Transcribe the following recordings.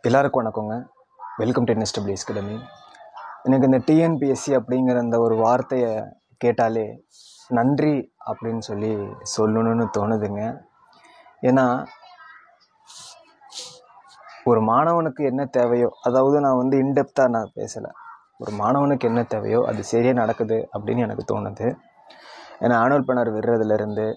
எல்லாருக்கும் வணக்கங்க. Welcome to NSW academy. எனக்கு இந்த டிஎன்பிஎஸ்சி அப்படிங்கிற அந்த ஒரு வார்த்தையை கேட்டாலே நன்றி அப்படின்னு சொல்லணும்னு தோணுதுங்க. ஏன்னா ஒரு மாணவனுக்கு என்ன தேவையோ, அதாவது நான் இன்டெப்த்தாக நான் பேசலை, ஒரு மாணவனுக்கு என்ன தேவையோ அது சரியாக நடக்குது அப்படின்னு எனக்கு தோணுது. ஏன்னா ஆனுவல் பிளானர் விடுறதுலேருந்து,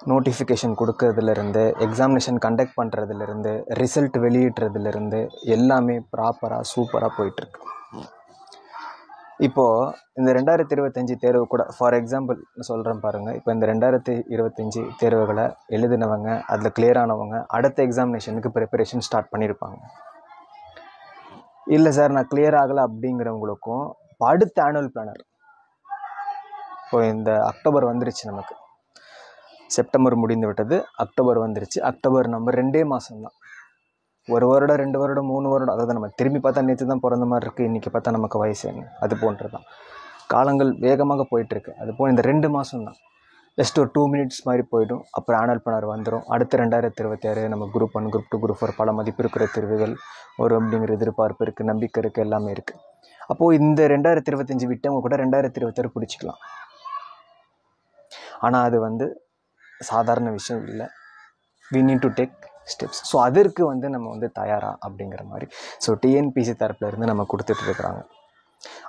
நோட்டிஃபிகேஷன் கொடுக்கறதுலேருந்து, எக்ஸாமினேஷன் கண்டக்ட் பண்ணுறதுலேருந்து, ரிசல்ட் வெளியிடுறதுலேருந்து எல்லாமே ப்ராப்பராக சூப்பராக போயிட்டுருக்கு. இப்போது இந்த 2025 தேர்வு கூட ஃபார் எக்ஸாம்பிள் சொல்கிறேன் பாருங்கள். இப்போ இந்த 2025 தேர்வுகளை எழுதினவங்க, அதில் கிளியர் ஆனவங்க அடுத்த எக்ஸாமினேஷனுக்கு ப்ரிப்பரேஷன் ஸ்டார்ட் பண்ணியிருப்பாங்க. இல்லை சார் நான் கிளியர் ஆகலை அப்படிங்கிறவங்களுக்கும் இப்போ அடுத்த ஆனுவல் பிளானர், இப்போ இந்த அக்டோபர் வந்துருச்சு, நமக்கு செப்டம்பர் முடிந்து விட்டது, அக்டோபர் வந்துருச்சு. அக்டோபர் நம்பர் 2 மாதம்தான். 1 வருடம் 2 வருடம் 3 வருடம், அதாவது நம்ம திரும்பி பார்த்தா நேற்று தான் பிறந்த மாதிரி இருக்குது, இன்றைக்கி பார்த்தா நமக்கு வயசு என்ன, அது போன்று தான் காலங்கள் வேகமாக போயிட்டுருக்கு. அது போல் இந்த 2 மாதம் தான் ஜஸ்ட் ஒரு 2 மினிட்ஸ் மாதிரி போய்டும். அப்புறம் ஆனுவல் பிளானர் வந்துடும். அடுத்த 2026 நம்ம குரூப் 1 குரூப் 2 குரூப் 4 பல மதிப்பு இருக்கிற தேர்வுகள் வரும் அப்படிங்கிற எதிர்பார்ப்பு இருக்குது, நம்பிக்கை இருக்குது, எல்லாமே இருக்குது. அப்போது இந்த 2025 விட்டவங்க கூட 2026 பிடிச்சிக்கலாம். ஆனால் அது சாதாரண விஷயம் இல்லை. we need to take steps. So அதற்கு நம்ம தயாரா அப்படிங்கிற மாதிரி டிஎன்பிசி தரப்புலேருந்து நம்ம கொடுத்துட்ருக்குறாங்க.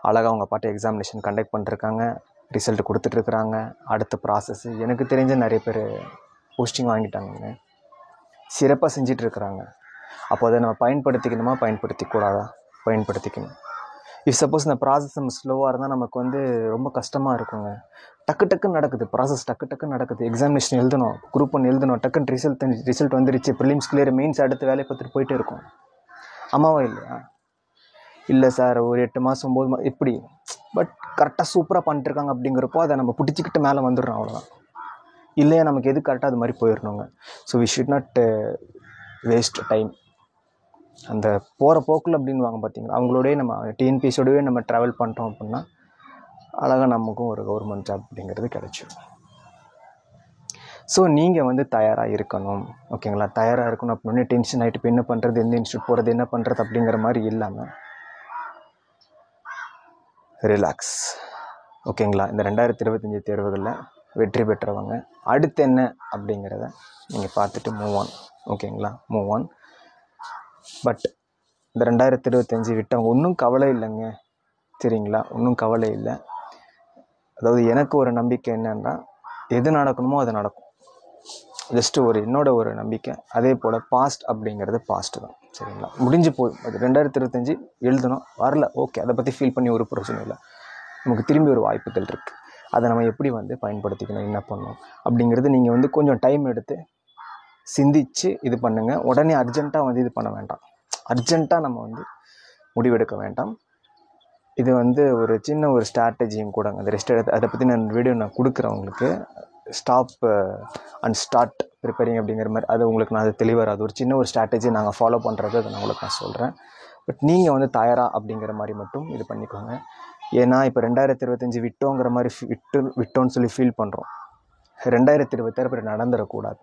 அழகாக அவங்க பாட்டு எக்ஸாமினேஷன் கண்டக்ட் பண்ணிருக்காங்க, ரிசல்ட் கொடுத்துட்ருக்குறாங்க. அடுத்த ப்ராசஸ்ஸு எனக்கு தெரிஞ்ச நிறைய பேர் போஸ்டிங் வாங்கிட்டாங்க, சிறப்பாக செஞ்சிட்ருக்குறாங்க. அப்போ அதை நம்ம பயன்படுத்திக்கணுமா, பயன்படுத்திக்கூடாதா? பயன்படுத்திக்கணும். இஃப் சப்போஸ் இந்த ப்ராசஸ் நம்ம ஸ்லோவாக இருந்தால் நமக்கு ரொம்ப கஷ்டமாக இருக்குங்க. டக்குன்னு நடக்குது ப்ராசஸ், டக்குன்னு நடக்குது. எக்ஸாமினேஷன் எழுதணும், குரூப் 1 எழுதணும், டக்குன்னு ரிசல்ட் வந்துருச்சு, ப்ரிலிம்ஸ் கிளியர், மெயின்ஸ் அடுத்த வேலையை பார்த்துட்டு போயிட்டே இருக்கும். ஆமாவா இல்லையா? இல்லை சார் ஒரு 8 மாதம் 9 மாதம் இப்படி, பட் கரெக்டாக சூப்பராக பண்ணிட்டுருக்காங்க அப்படிங்கிறப்போ அதை நம்ம பிடிச்சிக்கிட்டு மேலே வந்துடுறோம், அவ்வளோதான். இல்லையா நமக்கு எது கரெக்டாக அது மாதிரி போயிடணுங்க. So we should not waste time. அந்த போகிற போக்கில் அப்படின்வாங்க பார்த்தீங்களா, அவங்களோடய நம்ம டிஎன்பிஎஸோடவே நம்ம ட்ராவல் பண்ணிட்டோம் அப்படின்னா அழகாக நமக்கும் ஒரு கவர்மெண்ட் ஜாப் அப்படிங்கிறது கிடைச்சிடும். ஸோ நீங்கள் தயாராக இருக்கணும், ஓகேங்களா? தயாராக இருக்கணும் அப்படின்னே டென்ஷன் ஆகிட்டு இப்போ என்ன பண்ணுறது, எந்த இன்ஸ்டியூட் போகிறது, என்ன பண்ணுறது அப்படிங்கிற மாதிரி இல்லாமல் ரிலாக்ஸ், ஓகேங்களா? இந்த 2025 தேர்வுகளில் வெற்றி பெற்றவங்க அடுத்து என்ன அப்படிங்கிறத நீங்கள் பார்த்துட்டு மூவ் ஆன், ஓகேங்களா? Move on. பட் இந்த 2025 விட்டவங்க ஒன்றும் கவலை இல்லைங்க, சரிங்களா? ஒன்றும் கவலை இல்லை. அதாவது எனக்கு ஒரு நம்பிக்கை என்னன்னா, எது நடக்கணுமோ அது நடக்கும். ஜஸ்ட்டு என்னோட ஒரு நம்பிக்கை. அதே போல் பாஸ்ட் அப்படிங்கிறது பாஸ்ட்டு தான், சரிங்களா? முடிஞ்சு போய் அது 2025 எழுதணும், வரல, ஓகே, அதை பற்றி ஃபீல் பண்ணி ஒரு பிரச்சனை இல்லை. நமக்கு திரும்பி ஒரு வாய்ப்புகள் இருக்குது. அதை நம்ம எப்படி பயன்படுத்திக்கணும், என்ன பண்ணணும் அப்படிங்கிறது நீங்கள் கொஞ்சம் டைம் எடுத்து சிந்திச்சு இது பண்ணுங்கள். உடனே அர்ஜென்ட்டாக இது பண்ண வேண்டாம், அர்ஜென்ட்டாக நம்ம முடிவெடுக்க வேண்டாம். இது ஒரு சின்ன ஒரு ஸ்ட்ராட்டஜியும் கூட. அந்த ரெஸ்ட் எடுத்து அதை பற்றி வீடியோ நான் கொடுக்குறேன் உங்களுக்கு. ஸ்டாப் அண்ட் ஸ்டார்ட் ப்ரிப்பேரிங் அப்படிங்கிற மாதிரி, அது உங்களுக்கு நான் அது தெளிவாக, அது ஒரு சின்ன ஒரு ஸ்ட்ராட்டஜி நாங்கள் ஃபாலோ பண்ணுறது, அதை நான் உங்களுக்கு சொல்கிறேன். பட் நீங்கள் தயாரா அப்படிங்கிற மாதிரி மட்டும் இது பண்ணிக்கோங்க. ஏன்னா இப்போ 2025 விட்டோங்கிற மாதிரி விட்டோன்னு சொல்லி ஃபீல் பண்ணுறோம். 2026 அப்படி நடந்துடக்கூடாது.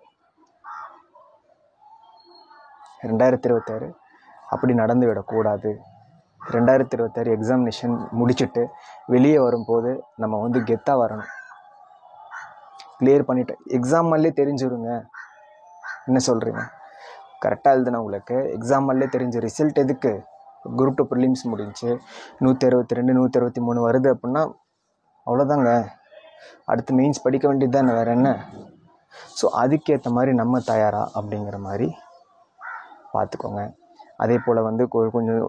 2026 அப்படி நடந்து விடக்கூடாது. 2026 எக்ஸாமினேஷன் முடிச்சுட்டு வெளியே வரும்போது நம்ம கெத்தாக வரணும். கிளியர் பண்ணிவிட்டு எக்ஸாம் மேலே தெரிஞ்சிருங்க. என்ன சொல்கிறீங்க? கரெக்டாக எழுதுனா உங்களுக்கு எக்ஸாம் மேலே தெரிஞ்ச ரிசல்ட் எதுக்கு? குரூப் 2 ப்ரிலிம்ஸ் முடிஞ்சு 162 163 வருது அப்படின்னா அவ்வளோதாங்க. அடுத்து மெயின்ஸ் படிக்க வேண்டியது தானே, வேறு என்ன? ஸோ அதுக்கேற்ற மாதிரி நம்ம தயாரா அப்படிங்கிற மாதிரி பார்த்துக்கோங்க. அதே போல் கொஞ்சம்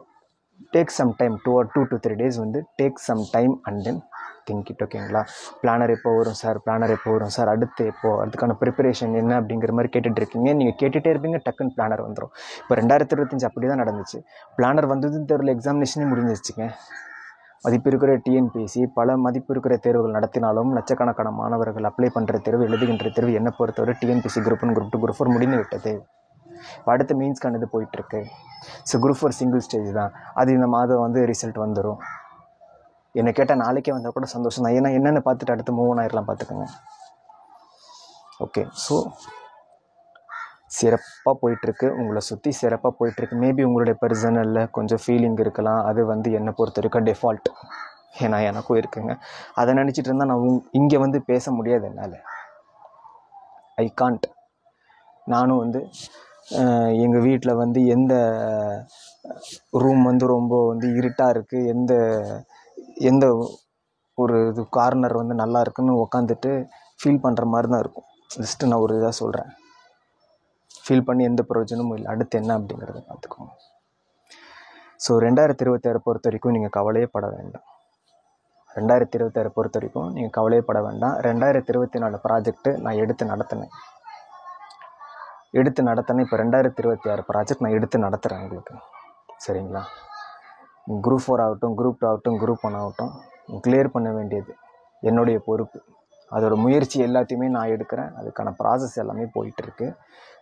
take some time, 2 to 3 days take some time and then think it, ஓகேங்களா? பிளானர் எப்போ வரும் சார், பிளானர் எப்போ வரும் சார், அடுத்து எப்போது, அதுக்கான ப்ரிப்பரேஷன் என்ன அப்படிங்கிற மாதிரி கேட்டுட்டு இருக்கீங்க. நீங்கள் கேட்டுகிட்டே இருப்பீங்க, டக்குன்னு பிளானர் வந்துடும். இப்போ 2025 அப்படி தான் நடந்துச்சு. பிளானர் வந்ததுன்னு தெரியல, எக்ஸாமினேஷனே முடிஞ்சிருச்சுங்க. மதிப்பு இருக்கிற டிஎன்பிஎஸ்சி பல மதிப்பு இருக்கிற தேர்வுகள் நடத்தினாலும் லட்சக்கணக்கான மாணவர்கள் அப்ளை பண்ணுற தேர்வு, எழுதுகின்ற தேர்வு என்னை பொறுத்தவரை டிஎன்பிஎஸ்சி குரூப் 1 குரூப் 2 குரூப் 4 முடிந்து விட்டது. இப்போ அடுத்த மெயின்ஸ்க்கான இது போயிட்டுருக்கு. ஸோ குரூப் 4 சிங்கிள் ஸ்டேஜ் தான். அது இந்த மாதம் ரிசல்ட் வந்துடும். என்னை கேட்டால் நாளைக்கே வந்தால் கூட சந்தோஷம் தான். ஏன்னா என்னென்னு பார்த்துட்டு அடுத்து மூவ் ஆயிடலாம், பார்த்துக்கோங்க. ஓகே, ஸோ சிறப்பாக போயிட்டுருக்கு, உங்களை சுற்றி சிறப்பாக போயிட்டுருக்கு. மேபி உங்களுடைய பர்சனலில் கொஞ்சம் ஃபீலிங் இருக்கலாம், அது வந்து என்னை பொறுத்த வரைக்கும் டெஃபால்ட். ஏன்னா எனக்கும் இருக்குங்க. அதை நினச்சிட்டு இருந்தால் நான் இங்கே வந்து பேச முடியாது என்னால். I can't. நானும் வந்து எங்கள் வீட்டில் வந்து எந்த ரூம் வந்து ரொம்ப வந்து இருட்டாக இருக்குது, எந்த ஒரு இது கார்னர் வந்து நல்லா இருக்குன்னு உக்காந்துட்டு ஃபீல் பண்ணுற மாதிரி தான் இருக்கும். ஜஸ்ட்டு நான் ஒரு இதாக சொல்கிறேன். ஃபீல் பண்ணி எந்த பிரயோஜனமும் இல்லை. அடுத்து என்ன அப்படிங்கிறத பார்த்துக்கோங்க. ஸோ 2026 பொறுத்த வரைக்கும் நீங்கள் கவலையே பட வேண்டாம். 2026 பொறுத்த வரைக்கும் நீங்கள் கவலையே பட வேண்டாம். 2024 ப்ராஜெக்ட்டு நான் எடுத்து நடத்தினேன். இப்போ 2026 ப்ராஜெக்ட் நான் எடுத்து நடத்துகிறேன் உங்களுக்கு. சரிங்களா? குரூப் 4 ஆகட்டும், குரூப் 2 ஆகட்டும், குரூப் 1 ஆகட்டும், கிளியர் பண்ண வேண்டியது என்னுடைய பொறுப்பு. அதோட முயற்சி எல்லாத்தையுமே நான் எடுக்கிறேன். அதுக்கான ப்ராசஸ் எல்லாமே போயிட்டுருக்கு.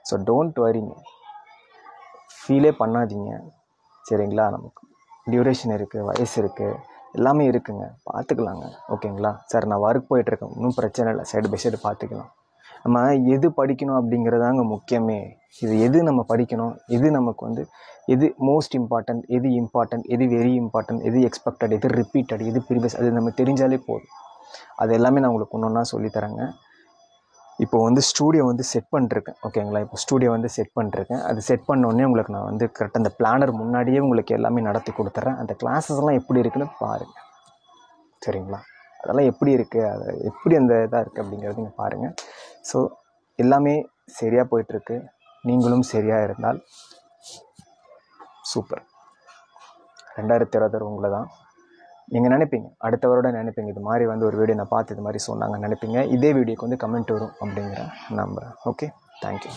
ஸோ டோன்ட் வரிங்க, ஃபீலே பண்ணாதீங்க. சரிங்களா? நமக்கு டியூரேஷன் இருக்குது, வயசு இருக்குது, எல்லாமே இருக்குங்க, பார்த்துக்கலாங்க. ஓகேங்களா? சார் நான் ஒர்க் போயிட்டுருக்கேன், இன்னும் பிரச்சனை இல்லை, சைடு பை சைடு பார்த்துக்கலாம். நம்ம எது படிக்கணும் அப்படிங்கிறதாங்க முக்கியமே. இது எது நம்ம படிக்கணும், எது நமக்கு வந்து எது மோஸ்ட் இம்பார்ட்டன்ட், எது வெரி இம்பார்ட்டன்ட், எது எக்ஸ்பெக்டட், எது ரிப்பீட்டட், எது ப்ரீவியஸ், அது நம்ம தெரிஞ்சாலே போதும். அது எல்லாமே நான் உங்களுக்கு ஒன்று ஒன்றா சொல்லித்தரேங்க. இப்போ வந்து ஸ்டூடியோ வந்து செட் பண்ணிருக்கேன். ஓகேங்களா? இப்போ ஸ்டூடியோ வந்து செட் பண்ணிருக்கேன். அது செட் பண்ணோடனே உங்களுக்கு நான் வந்து கரெக்டாக அந்த பிளானர் முன்னாடியே உங்களுக்கு எல்லாமே நடத்தி கொடுத்துட்றேன். அந்த கிளாஸஸ்லாம் எப்படி இருக்குன்னு பாருங்கள். சரிங்களா? அதெல்லாம் எப்படி இருக்குது, அது எப்படி அந்த இதாக இருக்குது அப்படிங்கிறது நீங்கள் பாருங்கள். ஸோ எல்லாமே சரியாக போயிட்டுருக்கு. நீங்களும் சரியாக இருந்தால் சூப்பர். 2026 உங்களை தான். நீங்கள் நினைப்பீங்க, அடுத்த வருடம் நினைப்பீங்க, இது மாதிரி வந்து ஒரு வீடியோ நான் பார்த்து இது மாதிரி சொன்னாங்க நினைப்பீங்க. இதே வீடியோக்கு வந்து கமெண்ட் வரும் அப்படிங்கிற நம்புகிறேன். Okay, thank you.